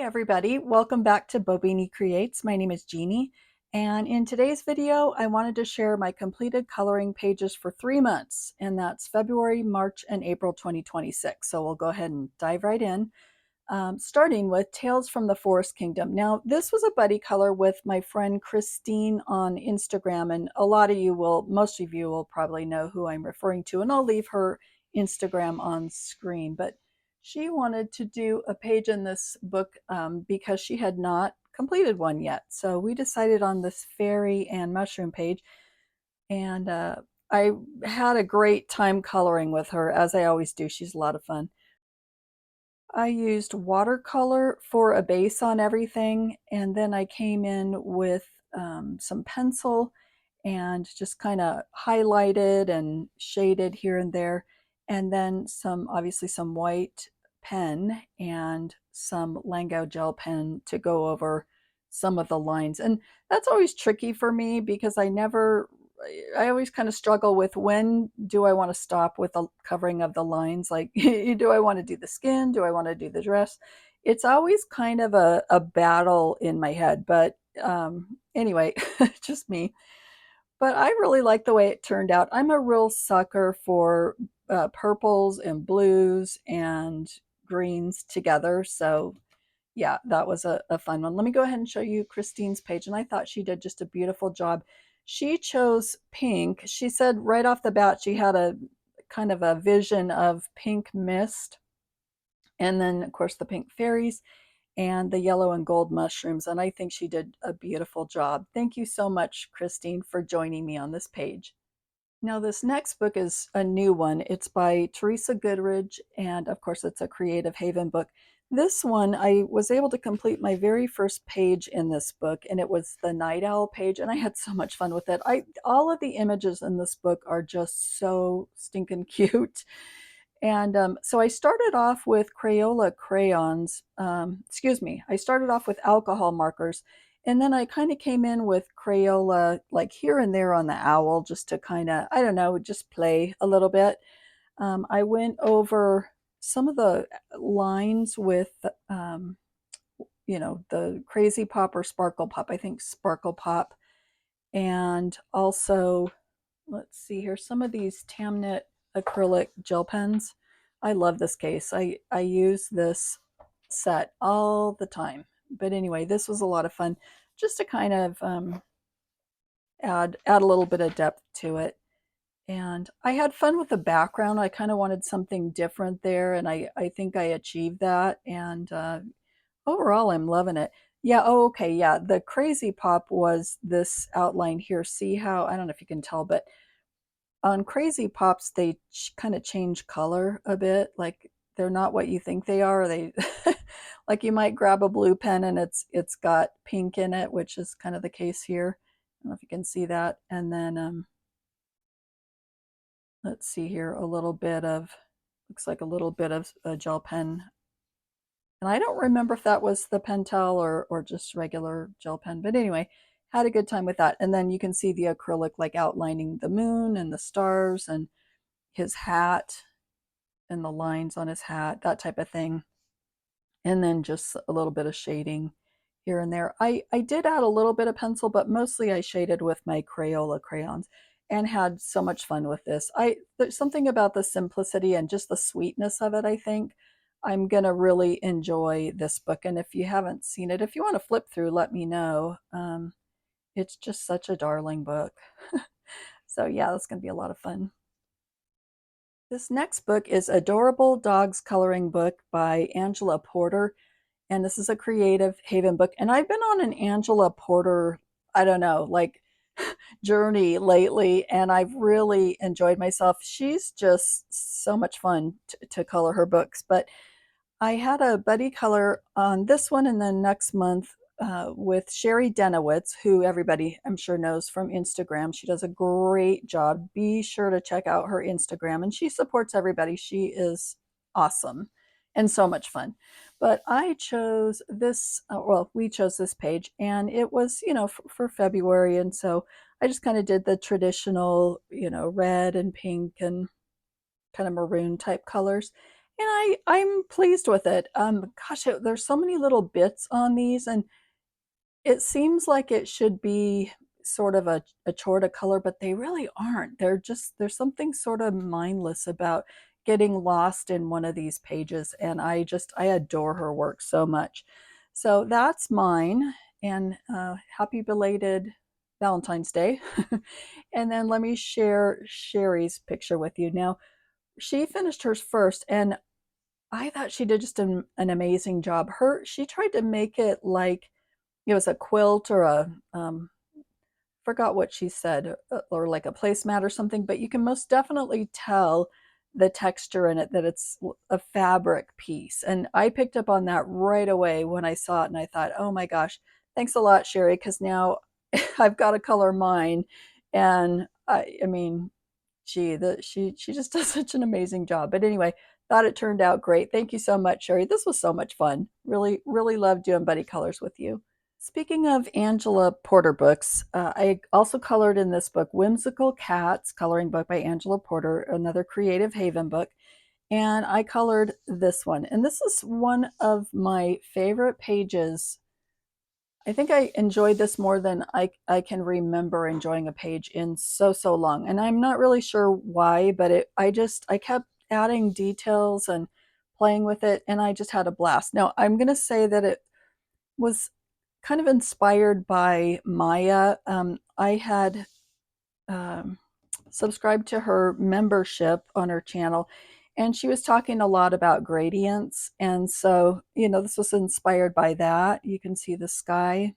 everybody, welcome back to BoBeanieCreates. My name is Jeannie, and in today's video I wanted to share my completed coloring pages for 3 months, and that's February, March, and April 2026. So we'll go ahead and dive right in, starting with Tales from the Forest Kingdom. Now this was a buddy color with my friend Christine on Instagram, and most of you will probably know who I'm referring to, and I'll leave her Instagram on screen. But she wanted to do a page in this book because she had not completed one yet. So we decided on this fairy and mushroom page, and I had a great time coloring with her, as I always do. She's a lot of fun. I used watercolor for a base on everything, and then I came in with some pencil and just kind of highlighted and shaded here and there, and then obviously some white pen and some Lango gel pen to go over some of the lines. And that's always tricky for me because I always kind of struggle with, when do I want to stop with the covering of the lines? Like, do I want to do the skin? Do I want to do the dress? It's always kind of a battle in my head. But anyway, just me. But I really like the way it turned out. I'm a real sucker for purples and blues and greens together. So yeah, that was a fun one. Let me go ahead and show you Christine's page. And I thought she did just a beautiful job. She chose pink. She said right off the bat she had a kind of a vision of pink mist, and then of course the pink fairies and the yellow and gold mushrooms. And I think she did a beautiful job. Thank you so much, Christine, for joining me on this page. Now, this next book is a new one. It's by Teresa Goodridge, and of course, it's a Creative Haven book. This one, I was able to complete my very first page in this book, and it was the Night Owl page, and I had so much fun with it. All of the images in this book are just so stinking cute. And so I started off with Crayola crayons. I started off with alcohol markers, and then I kind of came in with Crayola, like here and there on the owl, just to kind of, I don't know, just play a little bit. I went over some of the lines with, the Crazy Pop or Sparkle Pop. I think Sparkle Pop. And also, let's see here, some of these Tamnet acrylic gel pens. I love this case. I use this set all the time. But anyway, this was a lot of fun, just to kind of add a little bit of depth to it. And I had fun with the background. I kind of wanted something different there, and I think I achieved that. And overall, I'm loving it. Yeah, oh, okay, yeah. The Crazy Pop was this outline here. See how, I don't know if you can tell, but on Crazy Pops, they kind of change color a bit. Like, they're not what you think they are. They like, you might grab a blue pen and it's got pink in it, which is kind of the case here. I don't know if you can see that. And then let's see here, looks like a little bit of a gel pen. And I don't remember if that was the Pentel or just regular gel pen. But anyway, had a good time with that. And then you can see the acrylic like outlining the moon and the stars and his hat and the lines on his hat, that type of thing. And then just a little bit of shading here and there. I did add a little bit of pencil, but mostly I shaded with my Crayola crayons and had so much fun with this. There's something about the simplicity and just the sweetness of it, I think. I'm going to really enjoy this book. And if you haven't seen it, if you want to flip through, let me know. It's just such a darling book. So yeah, that's going to be a lot of fun. This next book is Adorable Dogs Coloring Book by Angela Porter. And this is a Creative Haven book. And I've been on an Angela Porter, I don't know, like journey lately, and I've really enjoyed myself. She's just so much fun to color her books. But I had a buddy color on this one, and then next month with Sherry Denowitz, who everybody I'm sure knows from Instagram. She does a great job. Be sure to check out her Instagram, and she supports everybody. She is awesome and so much fun. But I chose this, we chose this page, and it was, for February. And so I just kind of did the traditional, red and pink and kind of maroon type colors. And I'm pleased with it. Gosh, there's so many little bits on these, and it seems like it should be sort of a chore to color, but they really aren't. There's something sort of mindless about getting lost in one of these pages, and I adore her work so much. So that's mine, and happy belated Valentine's Day. And then let me share Sherry's picture with you. Now, she finished hers first, and I thought she did just an amazing job. She tried to make it like it was a quilt or a forgot what she said, or like a placemat or something, but you can most definitely tell the texture in it that it's a fabric piece. And I picked up on that right away when I saw it, and I thought, oh my gosh, thanks a lot, Sherry, because now I've got to color mine. And I mean, she just does such an amazing job. But anyway, thought it turned out great. Thank you so much, Sherry. This was so much fun. Really, really loved doing buddy colors with you. Speaking of Angela Porter books, I also colored in this book, Whimsical Cats, coloring book by Angela Porter, another Creative Haven book. And I colored this one. And this is one of my favorite pages. I think I enjoyed this more than I can remember enjoying a page in so long. And I'm not really sure why, but I kept adding details and playing with it, and I just had a blast. Now, I'm going to say that it was kind of inspired by Maya. I had um, subscribed to her membership on her channel, and she was talking a lot about gradients. And so, this was inspired by that. You can see the sky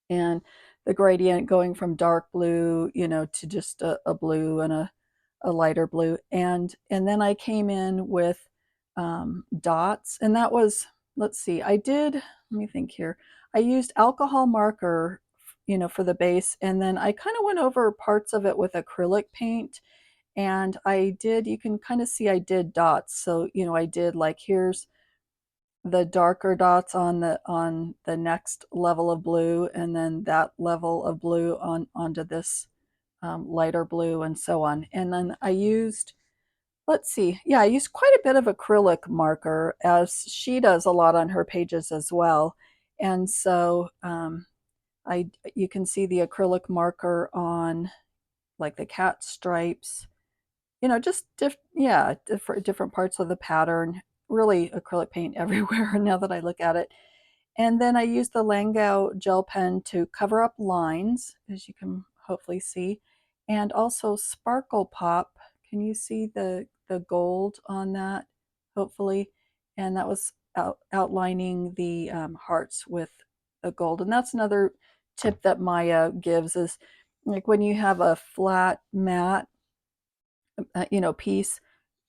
and the gradient going from dark blue, to just a blue and a lighter blue. And then I came in with dots, and that was, let's see, let me think here. I used alcohol marker, for the base, and then I kind of went over parts of it with acrylic paint. And you can kind of see I did dots. So, I did like, here's the darker dots on the next level of blue, and then that level of blue onto this lighter blue, and so on. And then I used, let's see, yeah, I used quite a bit of acrylic marker, as she does a lot on her pages as well. And so I you can see the acrylic marker on like the cat stripes, just different parts of the pattern. Really acrylic paint everywhere now that I look at it. And then I used the Langau gel pen to cover up lines, as you can hopefully see, and also Sparkle Pop. Can you see the gold on that? Hopefully. And that was outlining the hearts with the gold. And that's another tip that Maya gives, is like when you have a flat matte, piece,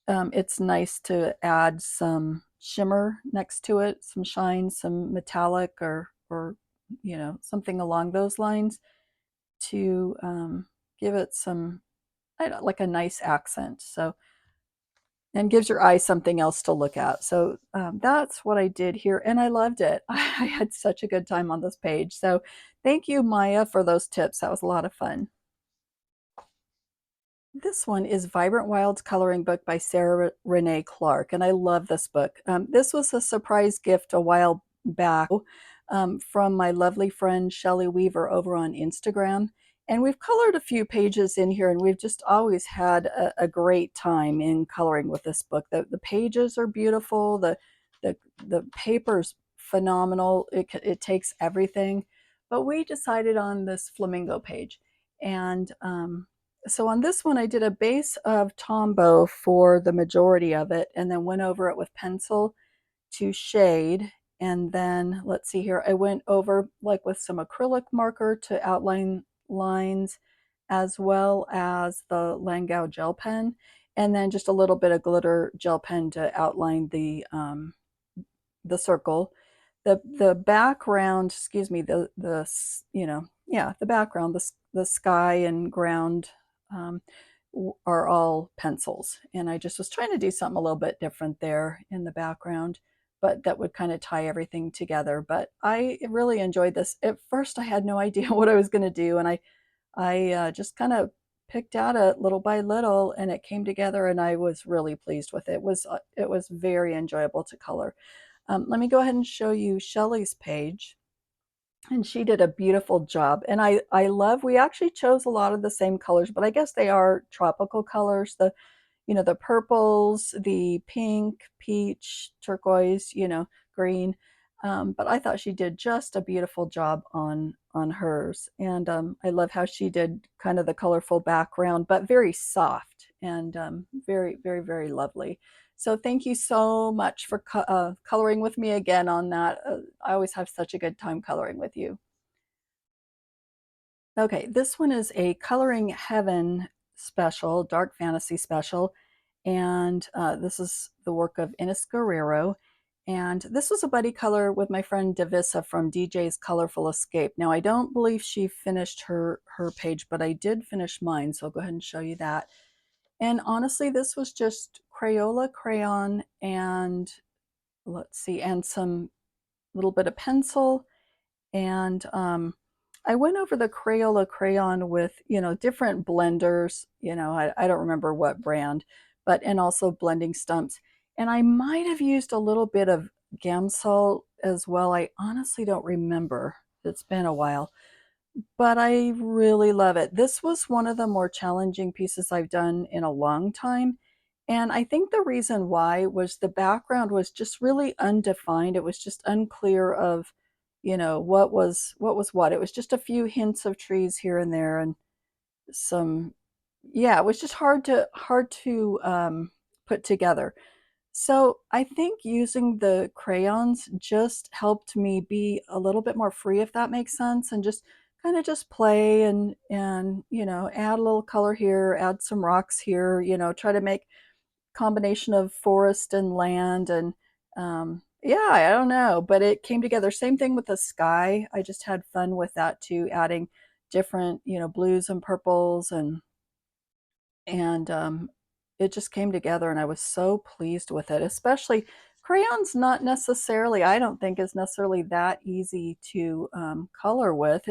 it's nice to add some shimmer next to it, some shine, some metallic, or something along those lines, to give it some, I don't, like a nice accent. So, and gives your eyes something else to look at. So that's what I did here, and I loved it. I had such a good time on this page. So thank you, Maya, for those tips. That was a lot of fun. This one is Vibrant Wilds Coloring Book by Sarah Renee Clark, and I love this book. This was a surprise gift a while back from my lovely friend Shelley Weaver over on Instagram. And we've colored a few pages in here, and we've just always had a great time in coloring with this book. The pages are beautiful, the, the paper's phenomenal, it takes everything. But we decided on this flamingo page. And so on this one, I did a base of Tombow for the majority of it, and then went over it with pencil to shade. And then let's see here, I went over like with some acrylic marker to outline lines, as well as the Langau gel pen, and then just a little bit of glitter gel pen to outline the circle. The background, excuse me, the yeah, the background, the sky and ground um, are all pencils, and I just was trying to do something a little bit different there in the background, but that would kind of tie everything together. But I really enjoyed this. At first, I had no idea what I was going to do, and I just kind of picked at it little by little, and it came together, and I was really pleased with it. It was very enjoyable to color. Let me go ahead and show you Shelley's page. And she did a beautiful job. And I love, we actually chose a lot of the same colors, but I guess they are tropical colors. The purples, the pink, peach, turquoise, green. But I thought she did just a beautiful job on hers. And I love how she did kind of the colorful background, but very soft and very, very, very lovely. So thank you so much for coloring with me again on that. I always have such a good time coloring with you. Okay, this one is a Coloring Heaven special, dark fantasy special, and this is the work of Ines Guerrero. And this was a buddy color with my friend Davissa from DJ's Colorful Escape. Now, I don't believe she finished her page, but I did finish mine, so I'll go ahead and show you that. And honestly, this was just Crayola crayon and let's see, and some little bit of pencil and I went over the Crayola crayon with, different blenders, I don't remember what brand, but, and also blending stumps. And I might have used a little bit of Gamsol as well. I honestly don't remember. It's been a while, but I really love it. This was one of the more challenging pieces I've done in a long time. And I think the reason why was the background was just really undefined. It was just unclear of, what was what. It was just a few hints of trees here and there and some, yeah, it was just hard to put together. So I think using the crayons just helped me be a little bit more free, if that makes sense, and just kind of just play and add a little color here, add some rocks here, try to make combination of forest and land and yeah, I don't know, but it came together. Same thing with the sky. I just had fun with that too, adding different, blues and purples and it just came together and I was so pleased with it. Especially crayons, not necessarily, I don't think is necessarily that easy to color with.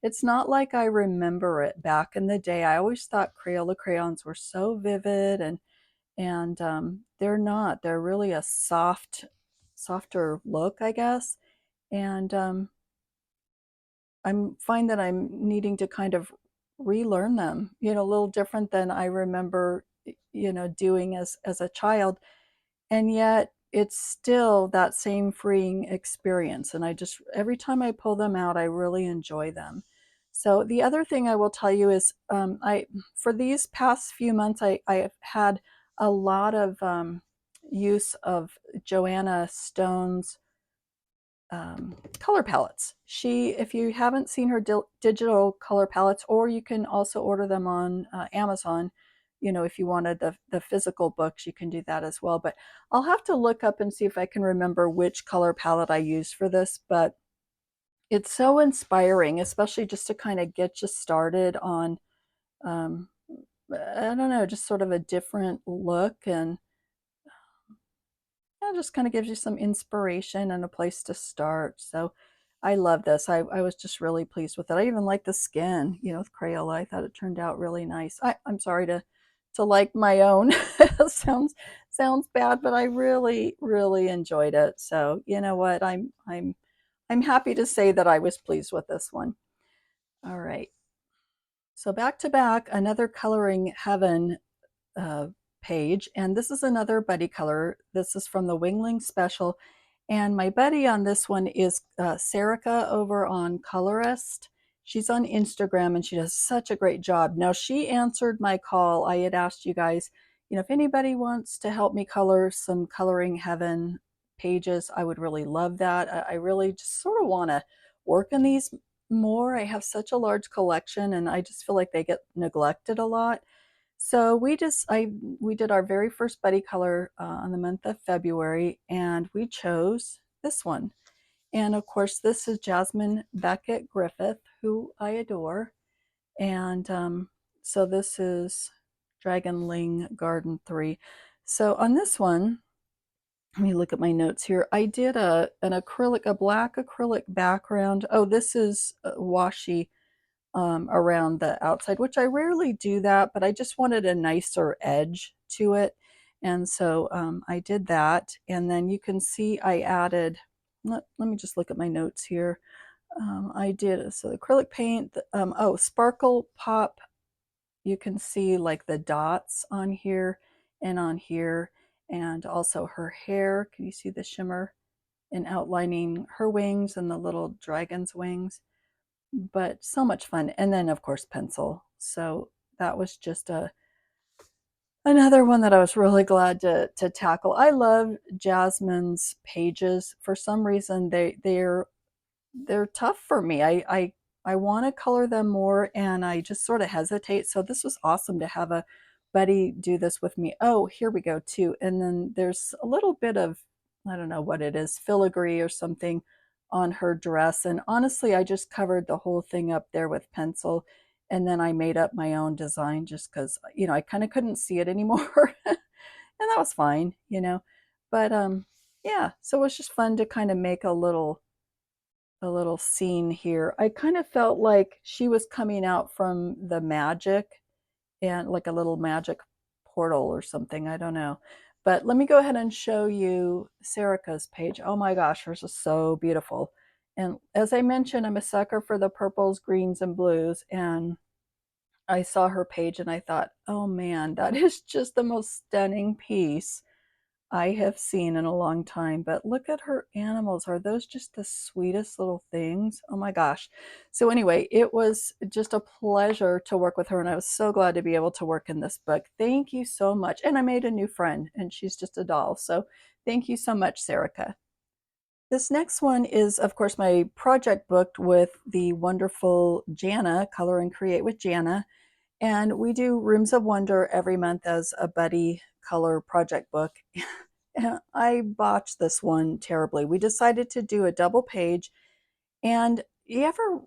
It's not like I remember it back in the day. I always thought Crayola crayons were so vivid and they're not. They're really a softer look, I guess. And I'm find that I'm needing to kind of relearn them, a little different than I remember, doing as a child. And yet it's still that same freeing experience. And I just, every time I pull them out, I really enjoy them. So the other thing I will tell you is for these past few months, I have had a lot of use of Joanna Stone's color palettes. If you haven't seen her digital color palettes, or you can also order them on Amazon, if you wanted the physical books, you can do that as well. But I'll have to look up and see if I can remember which color palette I used for this. But it's so inspiring, especially just to kind of get you started on, um, I don't know, just sort of a different look and it just kind of gives you some inspiration and a place to start. So I love this. I was just really pleased with it. I even like the skin, with Crayola. I thought it turned out really nice. I'm sorry to like my own. sounds bad, but I really, really enjoyed it. So you know what? I'm happy to say that I was pleased with this one. All right. So back to back, another Coloring Heaven uh, page. And this is another buddy color. This is from the Wingling Special. And my buddy on this one is Serica over on Colorist. She's on Instagram and she does such a great job. Now, she answered my call. I had asked you guys, if anybody wants to help me color some Coloring Heaven pages, I would really love that. I really just sort of want to work on these more. I have such a large collection and I just feel like they get neglected a lot. So we did our very first buddy color on the month of February, and we chose this one. And of course, this is Jasmine Beckett Griffith, who I adore. And so this is Dragonling Garden 3. So on this one, let me look at my notes here. I did a black acrylic background. Oh, this is washi around the outside, which I rarely do that, but I just wanted a nicer edge to it. And so I did that. And then you can see I added, let me just look at my notes here. I did, so acrylic paint, oh, sparkle pop. You can see like the dots on here and on here, and also her hair. Can you see the shimmer and outlining her wings and the little dragon's wings? But so much fun. And then of course pencil. So that was just another one that I was really glad to tackle. I love Jasmine's pages. For some reason they're tough for me. I want to color them more and I just sort of hesitate. So this was awesome to have a buddy do this with me. Oh, here we go too. And then there's a little bit of, I don't know what it is, filigree or something on her dress. And honestly, I just covered the whole thing up there with pencil. And then I made up my own design just because, you know, I kind of couldn't see it anymore. And that was fine, you know. But yeah, so it was just fun to kind of make a little scene here. I kind of felt like she was coming out from the magic and like a little magic portal or something. I don't know. But let me go ahead and show you Serica's page. Oh my gosh, hers is so beautiful. And as I mentioned, I'm a sucker for the purples, greens, and blues. And I saw her page and I thought, oh man, that is just the most stunning piece I have seen in a long time. But look at her animals. Are those just the sweetest little things? Oh my gosh. So anyway, it was just a pleasure to work with her, and I was so glad to be able to work in this book. Thank you so much. And I made a new friend, and she's just a doll. So thank you so much, Serica. This next one is, of course, my project book with the wonderful Jana, Color and Create with Jana. And we do Rooms of Wonder every month as a buddy color project book. I botched this one terribly. We decided to do a double page. And you ever,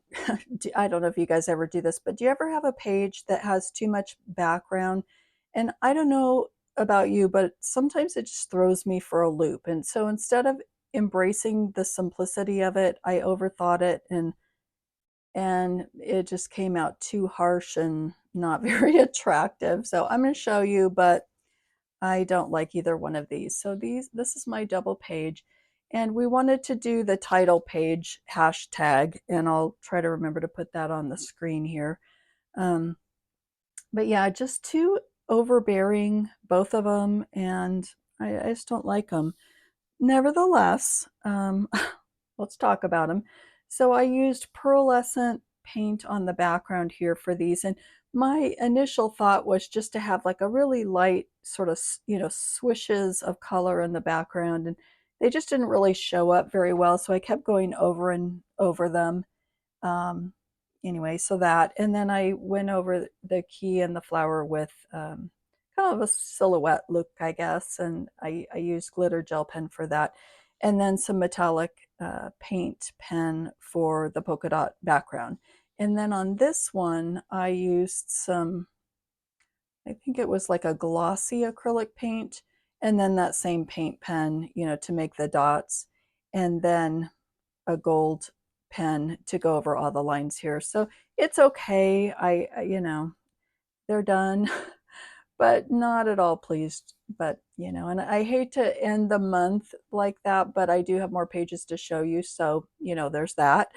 I don't know if you guys ever do this, but do you ever have a page that has too much background? And I don't know about you, but sometimes it just throws me for a loop. And so instead of embracing the simplicity of it, I overthought it and it just came out too harsh and not very attractive. So I'm going to show you, but I don't like either one of these. So this is my double page, and we wanted to do the title page hashtag, and I'll try to remember to put that on the screen here. But yeah, just too overbearing, both of them, and I just don't like them. Nevertheless, let's talk about them. So I used pearlescent paint on the background here for these, and my initial thought was just to have like a really light sort of, you know, swishes of color in the background, and they just didn't really show up very well, so I kept going over and over them. Um, anyway, so that, and then I went over the key and the flower with kind of a silhouette look, I guess, and I used glitter gel pen for that, and then some metallic paint pen for the polka dot background. And then on this one, I used some, I think it was like a glossy acrylic paint, and then that same paint pen, you know, to make the dots, and then a gold pen to go over all the lines here. So it's okay. You know, they're done, but not at all pleased. But, you know, and I hate to end the month like that, but I do have more pages to show you. So, you know, there's that.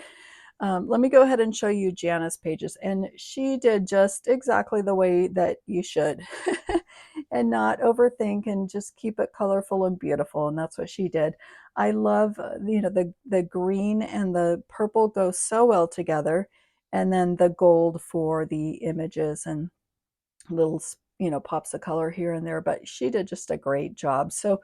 Let me go ahead and show you Jana's pages. And she did just exactly the way that you should and not overthink and just keep it colorful and beautiful. And that's what she did. I love, you know, the green and the purple go so well together. And then the gold for the images and little, you know, pops of color here and there. But she did just a great job. So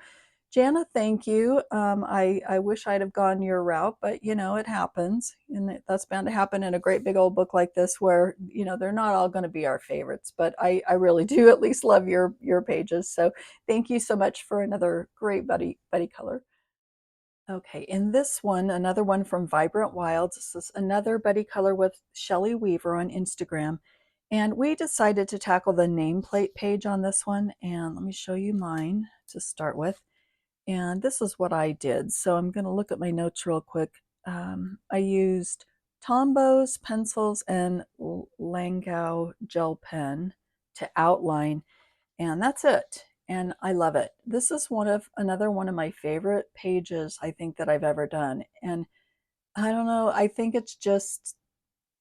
Jana, thank you. I wish I'd have gone your route, but you know, it happens. And that's bound to happen in a great big old book like this where, you know, they're not all going to be our favorites, but I really do at least love your pages. So thank you so much for another great buddy color. Okay, in this one, another one from Vibrant Wilds. This is another buddy color with Shelley Weaver on Instagram. And we decided to tackle the nameplate page on this one. And let me show you mine to start with. And this is what I did. So I'm going to look at my notes real quick. I used Tombows pencils and Langau gel pen to outline, and that's it. And I love it. This is another one of my favorite pages I think that I've ever done. And I don't know, I think it's just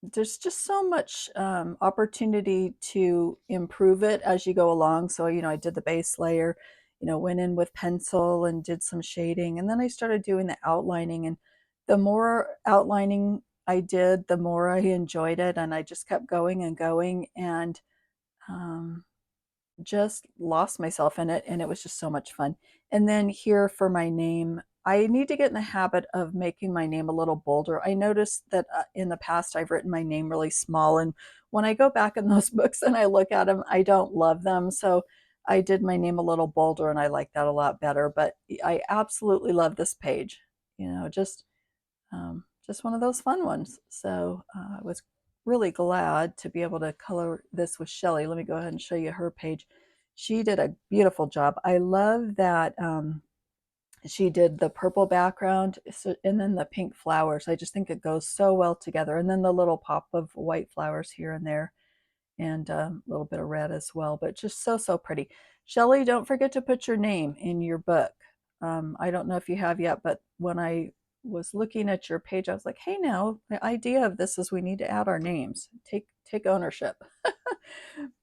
there's just so much opportunity to improve it as you go along. So, I did the base layer, went in with pencil and did some shading, and then I started doing the outlining. And the more outlining I did, the more I enjoyed it, and I just kept going and going, and um, just lost myself in it, and it was just so much fun. And then here for my name, I need to get in the habit of making my name a little bolder. I noticed that in the past I've written my name really small, and when I go back in those books and I look at them, I don't love them. So I did my name a little bolder, and I like that a lot better. But I absolutely love this page. Just one of those fun ones. So I was really glad to be able to color this with Shelly. Let me go ahead and show you her page. She did a beautiful job. I love that she did the purple background and then the pink flowers. I just think it goes so well together. And then the little pop of white flowers here and there, and a little bit of red as well, but just so, so pretty. Shelly, don't forget to put your name in your book. I don't know if you have yet, but when I was looking at your page, I was like, hey, now the idea of this is we need to add our names. Take ownership.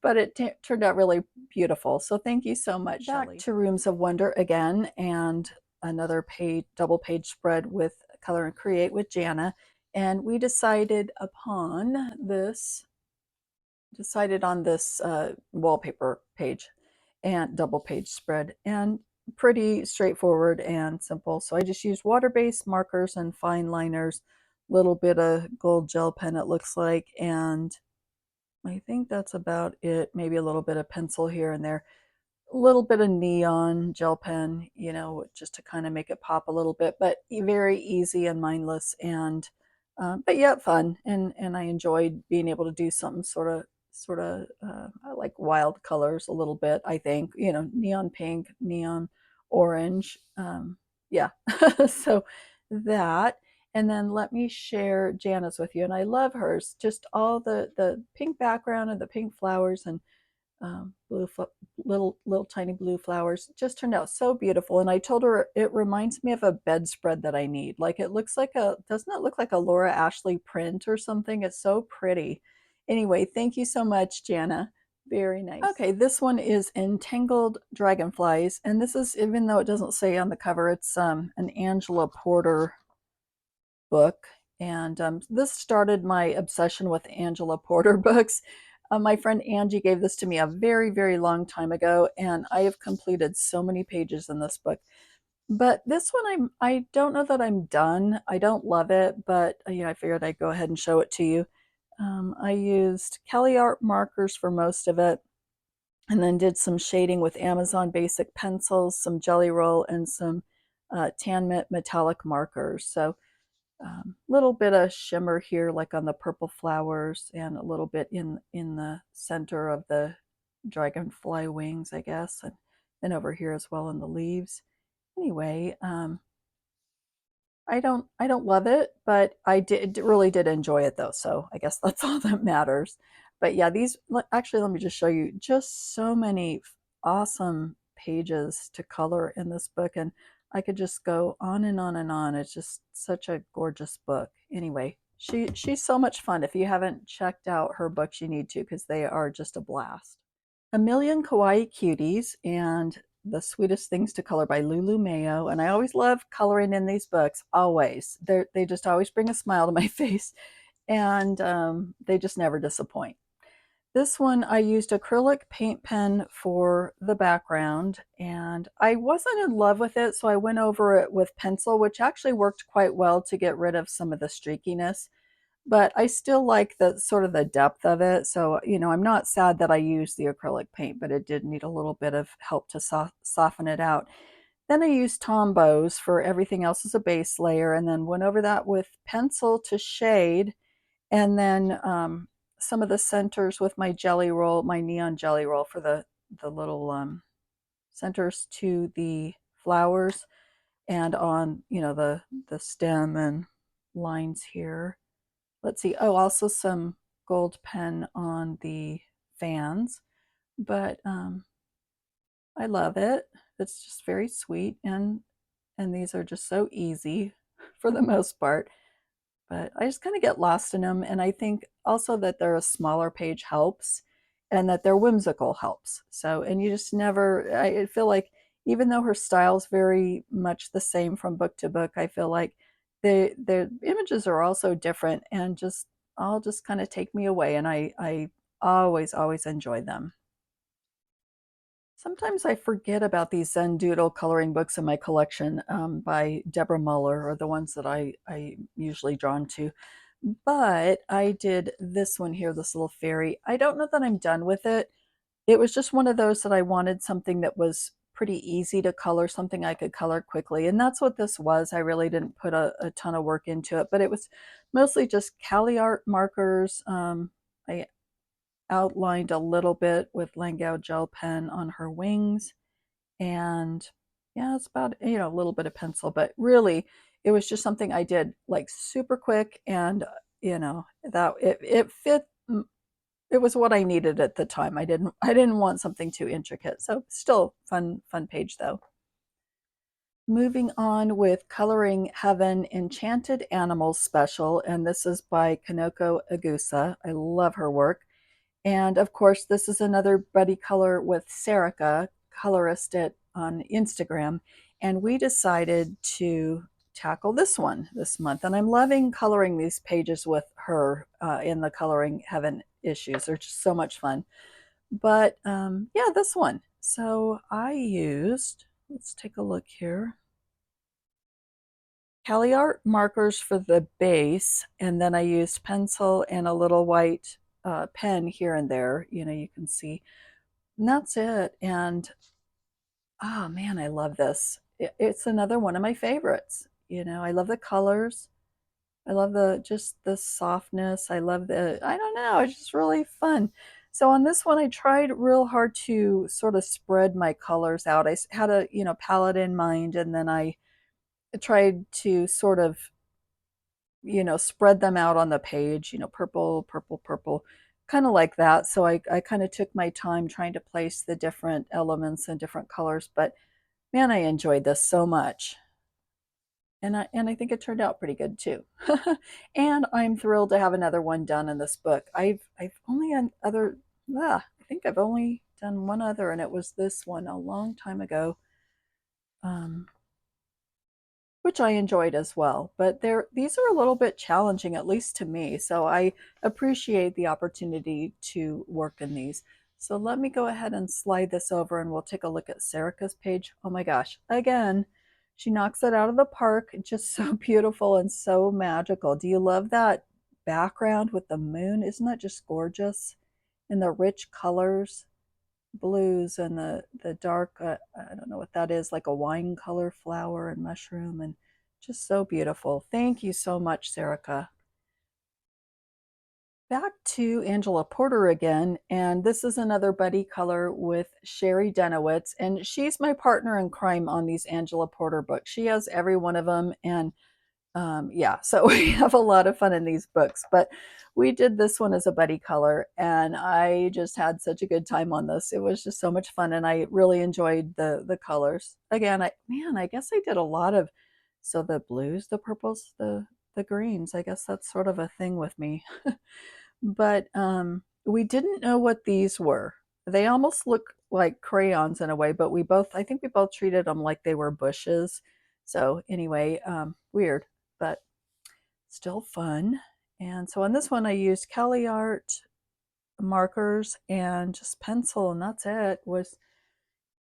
But it turned out really beautiful. So thank you so much, Back Shelly. To Rooms of Wonder again, and another double page spread with Color and Create with Jana. And we decided on this wallpaper page and double page spread, and pretty straightforward and simple. So I just used water-based markers and fine liners, little bit of gold gel pen it looks like, and I think that's about it. Maybe a little bit of pencil here and there, a little bit of neon gel pen, just to kind of make it pop a little bit, but very easy and mindless, and but yet fun. And I enjoyed being able to do something sort of I like wild colors a little bit. I think neon pink, neon orange, yeah. So that. And then let me share Jana's with you, and I love hers. Just all the pink background and the pink flowers, and blue little tiny blue flowers just turned out so beautiful. And I told her it reminds me of a bedspread that I need. Like, it looks like doesn't it look like a Laura Ashley print or something? It's so pretty. Anyway, thank you so much, Jana. Very nice. Okay, this one is Entangled Dragonflies, and this is, even though it doesn't say on the cover, it's an Angela Porter book. And this started my obsession with Angela Porter books. My friend Angie gave this to me a very, very long time ago, and I have completed so many pages in this book. But this one, I don't know that I'm done. I don't love it, but I figured I'd go ahead and show it to you. I used Kelly Art markers for most of it, and then did some shading with Amazon Basic pencils, some Jelly Roll, and some Tan metallic markers. So little bit of shimmer here, like on the purple flowers, and a little bit in the center of the dragonfly wings, I guess, and over here as well in the leaves. Anyway, I don't love it, but I really did enjoy it though, so I guess that's all that matters. But yeah, these actually, let me just show you just so many awesome pages to color in this book, and I could just go on and on and on. It's just such a gorgeous book. Anyway, she's so much fun. If you haven't checked out her books, you need to, because they are just a blast. A Million Kawaii Cuties and The Sweetest Things to Color by Lulu Mayo. And I always love coloring in these books, always. They just always bring a smile to my face, and they just never disappoint. This one, I used acrylic paint pen for the background, and I wasn't in love with it, so I went over it with pencil, which actually worked quite well to get rid of some of the streakiness. But I still like the sort of the depth of it. So, I'm not sad that I used the acrylic paint, but it did need a little bit of help to soften it out. Then I used Tombows for everything else as a base layer, and then went over that with pencil to shade, and then some of the centers with my jelly roll, my neon jelly roll, for the little centers to the flowers, and on the stem and lines here. let's see. Oh, also some gold pen on the fans, but I love it. It's just very sweet, and these are just so easy for the most part. But I just kind of get lost in them, and I think also that they're a smaller page helps, and that they're whimsical helps. So, and you just never. I feel like even though her style's very much the same from book to book, I feel like the images are also different, and just all just kind of take me away, and I always enjoy them. Sometimes I forget about these zendoodle coloring books in my collection by Deborah Muller, or the ones that I usually drawn to. But I did this one here, this little fairy. I don't know that I'm done with it. It was just one of those that I wanted something that was pretty easy to color, something I could color quickly. And that's what this was. I really didn't put a ton of work into it, but it was mostly just Cali art markers. I outlined a little bit with Langau gel pen on her wings, and yeah, it's about, a little bit of pencil, but really it was just something I did like super quick, and that it fit. It was what I needed at the time. I didn't want something too intricate, so still fun page though. Moving on with Coloring Heaven Enchanted Animals Special, and this is by Kanoko Agusa. I love her work. And of course, this is another buddy color with Serica, colorist on Instagram. And we decided to tackle this one this month. And I'm loving coloring these pages with her in the Coloring Heaven issues. They're just so much fun. But yeah, this one. So I used, let's take a look here. Cali art markers for the base, and then I used pencil and a little white pen here and there. You can see, and that's it. And oh man, I love this. It's another one of my favorites. I love the colors. I love just the softness. I love I don't know, it's just really fun. So on this one, I tried real hard to sort of spread my colors out. I had a, palette in mind, and then I tried to sort of, spread them out on the page, purple, purple, purple, kind of like that. So I kind of took my time trying to place the different elements and different colors, but man, I enjoyed this so much. And I think it turned out pretty good too. And I'm thrilled to have another one done in this book. I've only had I think I've only done one other, and it was this one a long time ago. Um, which I enjoyed as well. But these are a little bit challenging, at least to me. So I appreciate the opportunity to work in these. So let me go ahead and slide this over, and we'll take a look at Serica's page. Oh my gosh, again, she knocks it out of the park. Just so beautiful and so magical. Do you love that background with the moon? Isn't that just gorgeous? And the rich colors, blues, and the dark, I don't know what that is, like a wine color flower and mushroom, and just so beautiful. Thank you so much, Serica. Back to Angela Porter again, and this is another buddy color with Sherry Denowitz, and she's my partner in crime on these Angela Porter books. She has every one of them, and yeah, so we have a lot of fun in these books, but we did this one as a buddy color, and I just had such a good time on this. It was just so much fun, and I really enjoyed the colors. Again, I guess I did a lot of, so the blues, the purples, the greens. I guess that's sort of a thing with me. But we didn't know what these were. They almost look like crayons in a way, but I think we both treated them like they were bushes. So anyway, weird, but still fun. And so on this one, I used Cali art markers and just pencil, and that's it. It was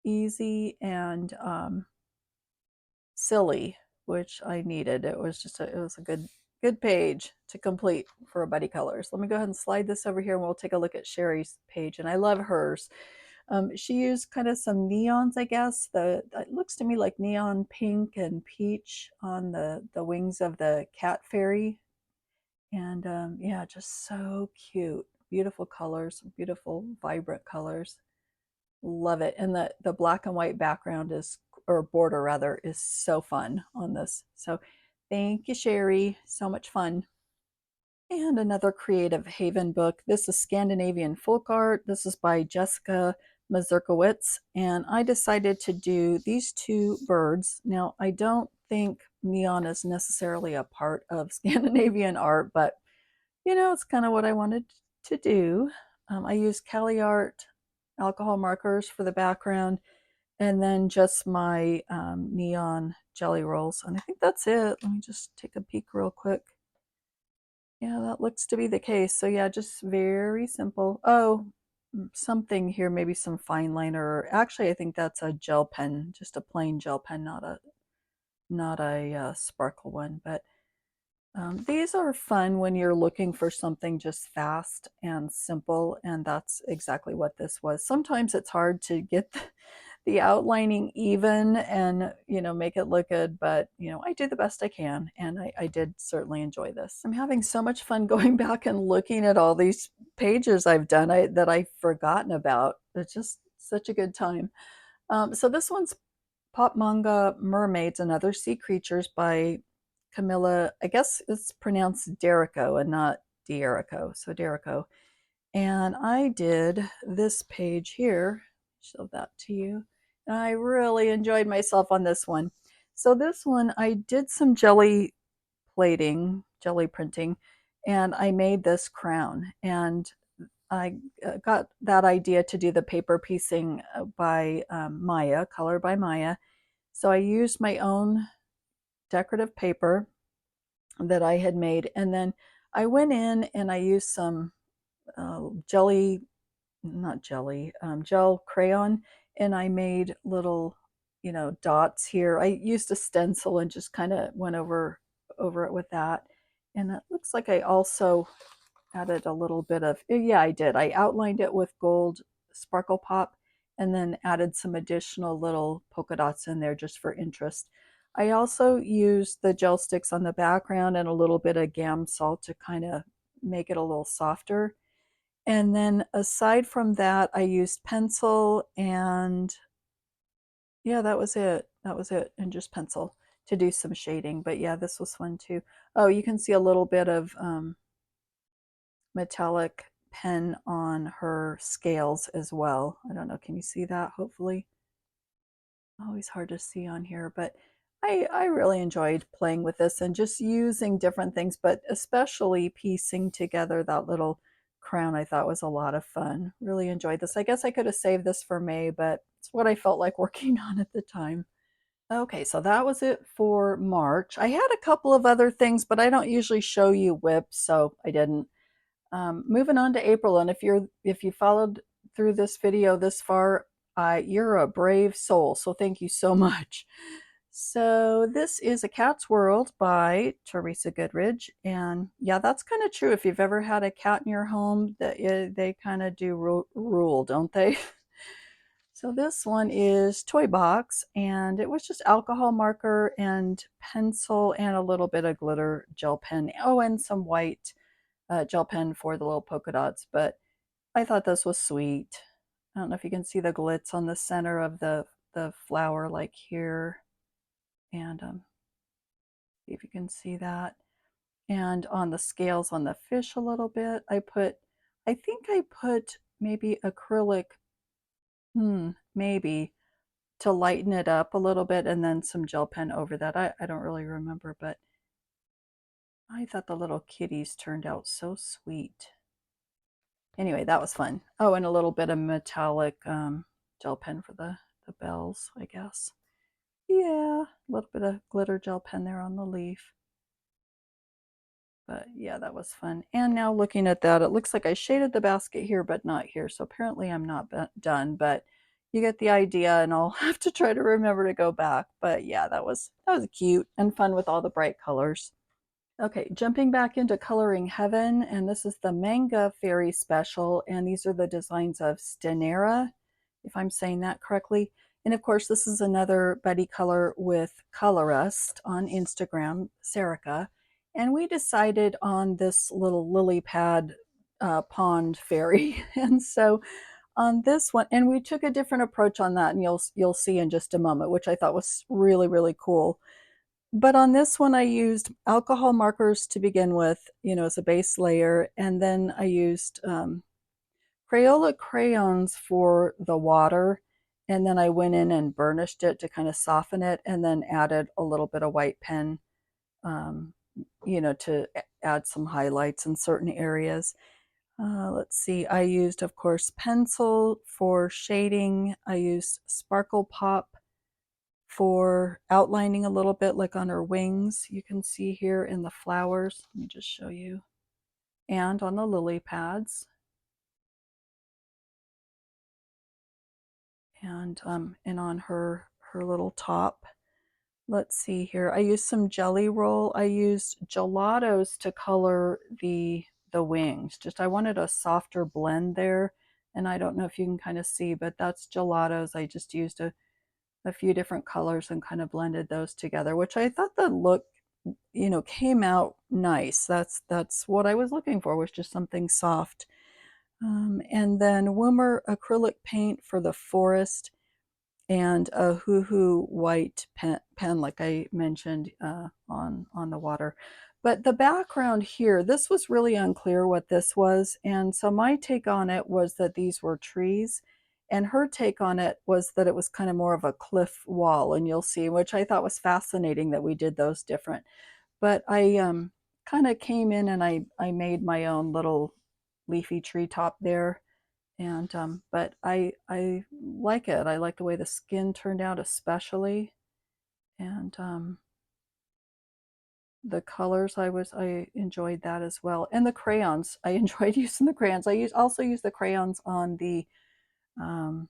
easy and silly, which I needed. It was a good page to complete for a buddy colors. Let me go ahead and slide this over here, and we'll take a look at Sherry's page. And I love hers. She used kind of some neons, I guess. It looks to me like neon pink and peach on the wings of the cat fairy. And yeah, just so cute. Beautiful colors, beautiful, vibrant colors. Love it. And the black and white background or border rather, is so fun on this. So thank you, Sherry. So much fun. And another Creative Haven book. This is Scandinavian folk art. This is by Jessica Mazurkowicz. And I decided to do these two birds. Now, I don't think neon is necessarily a part of Scandinavian art, but you know, it's kind of what I wanted to do. I used Cali Art alcohol markers for the background and then just my neon jelly rolls. And I think that's it. Let me just take a peek real quick. Yeah, that looks to be the case. So yeah, just very simple. Oh, something here, maybe some fine liner. Actually, I think that's a gel pen, just a plain gel pen, not a sparkle one. But these are fun when you're looking for something just fast and simple, and that's exactly what this was. Sometimes it's hard to get the outlining even and, you know, make it look good, but, you know, I do the best I can, and I did certainly enjoy this. I'm having so much fun going back and looking at all these pages I've done that I've forgotten about. It's just such a good time. So this one's Pop Manga Mermaids and Other Sea Creatures by Camilla. I guess it's pronounced Derico and not Dierico. So Derico. And I did this page here. Show that to you. And I really enjoyed myself on this one. So this one, I did some jelly plating, jelly printing, and I made this crown. And I got that idea to do the paper piecing by Maya, color by Maya. So I used my own decorative paper that I had made, and then I went in and I used some jelly, not jelly, gel crayon, and I made little, you know, dots here. I used a stencil and just kind of went over it with that. And it looks like I also added a little bit of, yeah, I did. I outlined it with gold sparkle pop and then added some additional little polka dots in there just for interest. I also used the gel sticks on the background and a little bit of Gam salt to kind of make it a little softer. And then aside from that, I used pencil and yeah, that was it. That was it. And just pencil to do some shading. But yeah, this was fun too. Oh, you can see a little bit of metallic pen on her scales as well. I don't know, can you see that? Hopefully. Always hard to see on here, but I really enjoyed playing with this and just using different things, but especially piecing together that little crown I thought was a lot of fun. Really enjoyed this. I guess I could have saved this for May, but it's what I felt like working on at the time. Okay, so that was it for March. I had a couple of other things, but I don't usually show you whips, so I didn't. Moving on to April, and if you followed through this video this far, you're a brave soul. So thank you so much. So this is A Cat's World by Teresa Goodridge, and yeah, that's kind of true. If you've ever had a cat in your home, that they kind of do rule, don't they? So this one is Toy Box, and it was just alcohol marker and pencil and a little bit of glitter gel pen. Oh, and some white gel pen for the little polka dots, but I thought this was sweet. I don't know if you can see the glitz on the center of the flower, like here, and see if you can see that. And on the scales on the fish a little bit, I think I put maybe acrylic, maybe to lighten it up a little bit, and then some gel pen over that. I don't really remember, but I thought the little kitties turned out so sweet. Anyway, that was fun. Oh, and a little bit of metallic gel pen for the bells, I guess. Yeah, a little bit of glitter gel pen there on the leaf. But yeah, that was fun. And now looking at that, it looks like I shaded the basket here, but not here. So apparently I'm not done, but you get the idea, and I'll have to try to remember to go back. But yeah, that was cute and fun with all the bright colors. Okay, jumping back into Coloring Heaven, and this is the Manga Fairy Special, and these are the designs of Stenera, if I'm saying that correctly. And of course, this is another buddy color with Colorist on Instagram, Serica, and we decided on this little lily pad pond fairy. And so on this one, and we took a different approach on that, and you'll see in just a moment, which I thought was really, really cool. But on this one, I used alcohol markers to begin with, as a base layer, and then I used Crayola crayons for the water, and then I went in and burnished it to kind of soften it, and then added a little bit of white pen, um, to add some highlights in certain areas. Let's see, I used, of course, pencil for shading. I used Sparkle Pop for outlining a little bit, like on her wings. You can see here in the flowers. Let me just show you. And on the lily pads. And on her little top. Let's see here. I used some jelly roll. I used gelatos to color the wings. Just I wanted a softer blend there. And I don't know if you can kind of see, but that's gelatos. I just used a few different colors and kind of blended those together, which I thought the look, came out nice. That's what I was looking for, was just something soft. And then Woomer acrylic paint for the forest, and a hoo-hoo white pen, like I mentioned, on the water. But the background here, this was really unclear what this was, and so my take on it was that these were trees, and her take on it was that it was kind of more of a cliff wall, and you'll see, which I thought was fascinating that we did those different. But I kind of came in and I made my own little leafy treetop there, and but I like it. I like the way the skin turned out, especially, and the colors, I enjoyed that as well, and the crayons. I enjoyed using the crayons. I also use the crayons on um,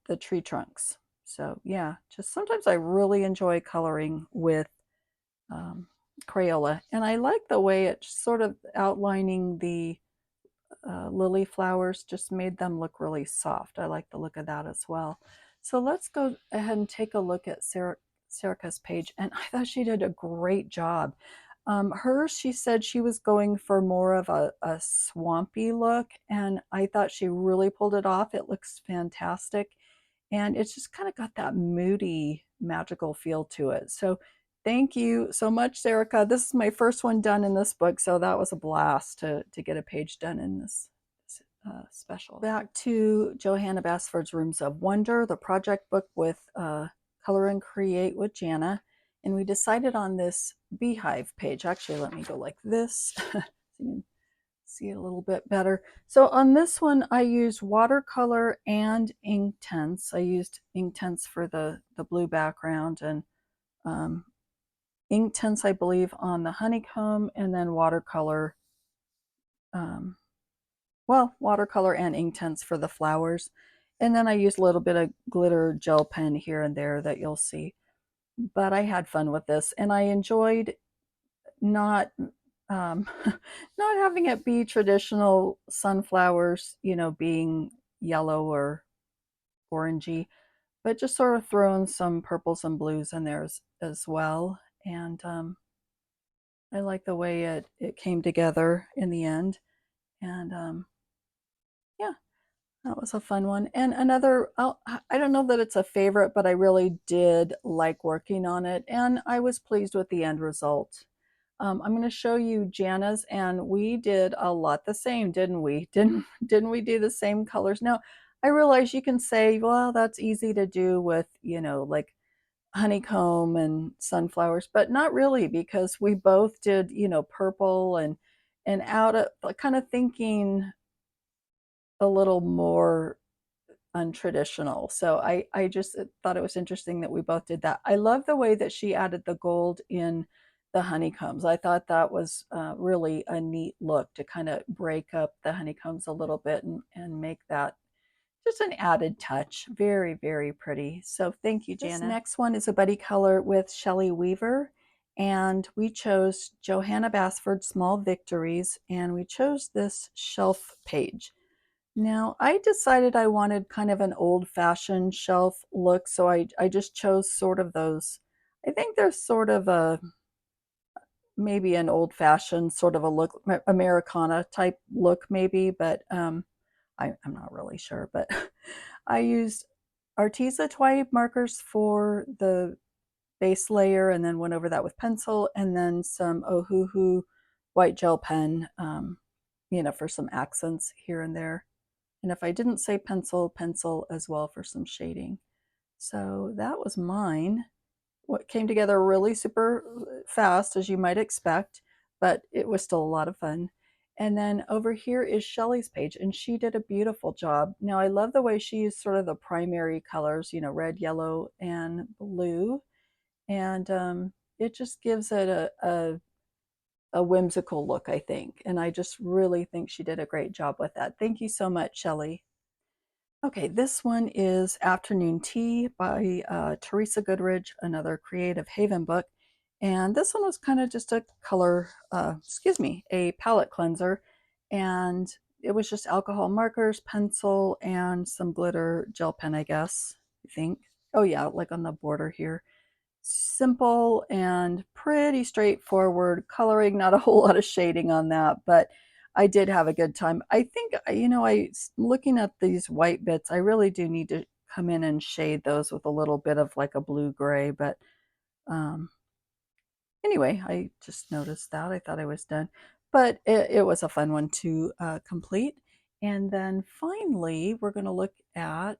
the tree trunks. So yeah, just sometimes I really enjoy coloring with um, Crayola, and I like the way it's sort of outlining the lily flowers, just made them look really soft. I like the look of that as well. So let's go ahead and take a look at Serica's page, and I thought she did a great job. Hers, she said she was going for more of a swampy look, and I thought she really pulled it off. It looks fantastic, and it's just kind of got that moody, magical feel to it. So thank you so much, Serica. This is my first one done in this book, so that was a blast to get a page done in this special. Back to Johanna Basford's Rooms of Wonder, the project book with Color and Create with Jana. And we decided on this Beehive page. Actually, let me go like this so you can see it a little bit better. So on this one, I used watercolor and Inktense. I used Inktense for the blue background, and um, Inktense, I believe, on the honeycomb, and then watercolor, watercolor and Inktense for the flowers. And then I used a little bit of glitter gel pen here and there that you'll see. But I had fun with this, and I enjoyed not not having it be traditional sunflowers, being yellow or orangey, but just sort of throwing some purples and blues in there as well. And I like the way it came together in the end. And yeah, that was a fun one. And another, I don't know that it's a favorite, but I really did like working on it, and I was pleased with the end result. I'm going to show you Jana's, and we did a lot the same, didn't we? Didn't we do the same colors? Now, I realize you can say, well, that's easy to do with, like honeycomb and sunflowers, but not really, because we both did, purple and out of kind of thinking a little more untraditional. So I just thought it was interesting that we both did that. I love the way that she added the gold in the honeycombs. I thought that was really a neat look to kind of break up the honeycombs a little bit and make that just an added touch. Very, very pretty. So thank you, Jana. This next one is a buddy color with Shelley Weaver. And we chose Johanna Basford Small Victories, and we chose this shelf page. Now, I decided I wanted kind of an old-fashioned shelf look, so I just chose sort of those. I think there's sort of maybe an old-fashioned sort of a look, Americana type look maybe, but I'm not really sure. But I used Arteza Twibe markers for the base layer and then went over that with pencil, and then some Ohuhu white gel pen, for some accents here and there. And if I didn't say pencil, pencil as well for some shading. So that was mine. What came together really super fast, as you might expect, but it was still a lot of fun. And then over here is Shelly's page, and she did a beautiful job. Now, I love the way she used sort of the primary colors, red, yellow, and blue. And it just gives it a whimsical look, I think. And I just really think she did a great job with that. Thank you so much, Shelly. Okay, this one is Afternoon Tea by Teresa Goodridge, another Creative Haven book. And this one was kind of just a a palette cleanser. And it was just alcohol markers, pencil, and some glitter gel pen, I guess, I think. Oh yeah, like on the border here. Simple and pretty straightforward coloring, not a whole lot of shading on that, but I did have a good time. I think, looking at these white bits, I really do need to come in and shade those with a little bit of like a blue gray, but um, anyway, I just noticed that. I thought I was done, but it was a fun one to complete. And then finally, we're going to look at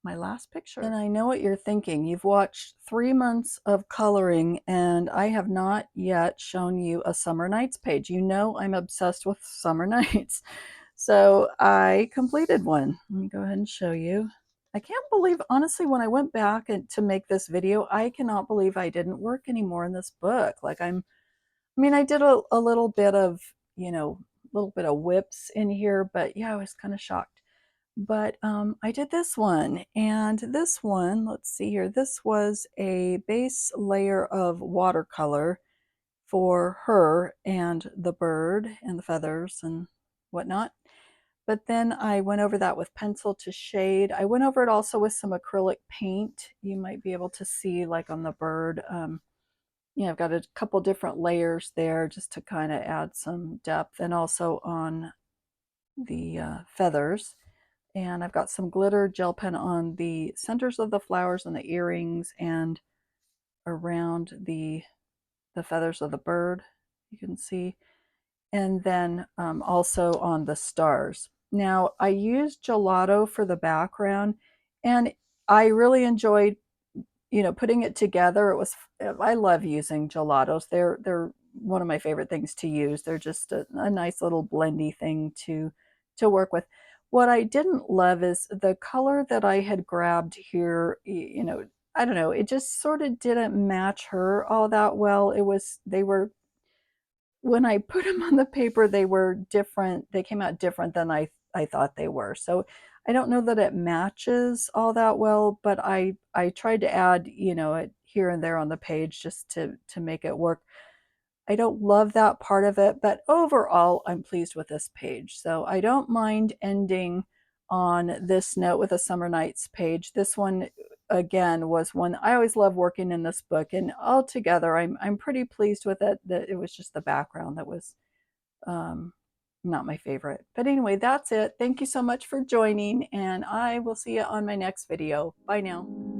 my last picture. And I know what you're thinking. You've watched 3 months of coloring, and I have not yet shown you a summer nights page. You know I'm obsessed with summer nights. So I completed one. Let me go ahead and show you. I can't believe, honestly, when I went back to make this video, I cannot believe I didn't work anymore in this book. Like I did a little bit of, whips in here, but yeah, I was kind of shocked. But I did this one, and this one, let's see here, this was a base layer of watercolor for her and the bird and the feathers and whatnot. But then I went over that with pencil to shade. I went over it also with some acrylic paint. You might be able to see, like on the bird, I've got a couple different layers there just to kind of add some depth, and also on the feathers. And I've got some glitter gel pen on the centers of the flowers and the earrings and around the feathers of the bird, you can see. And then also on the stars. Now, I used gelato for the background, and I really enjoyed, putting it together. I love using gelatos. They're one of my favorite things to use. They're just a nice little blendy thing to work with. What I didn't love is the color that I had grabbed here, I don't know, it just sort of didn't match her all that well. They were, when I put them on the paper, they were different. They came out different than I thought they were. So I don't know that it matches all that well, but I tried to add, it here and there on the page just to make it work. I don't love that part of it, but overall, I'm pleased with this page. So I don't mind ending on this note with a summer nights page. This one, again, was one I always love working in this book, and altogether, I'm pretty pleased with it. That it was just the background that was not my favorite. But anyway, that's it. Thank you so much for joining, and I will see you on my next video. Bye now.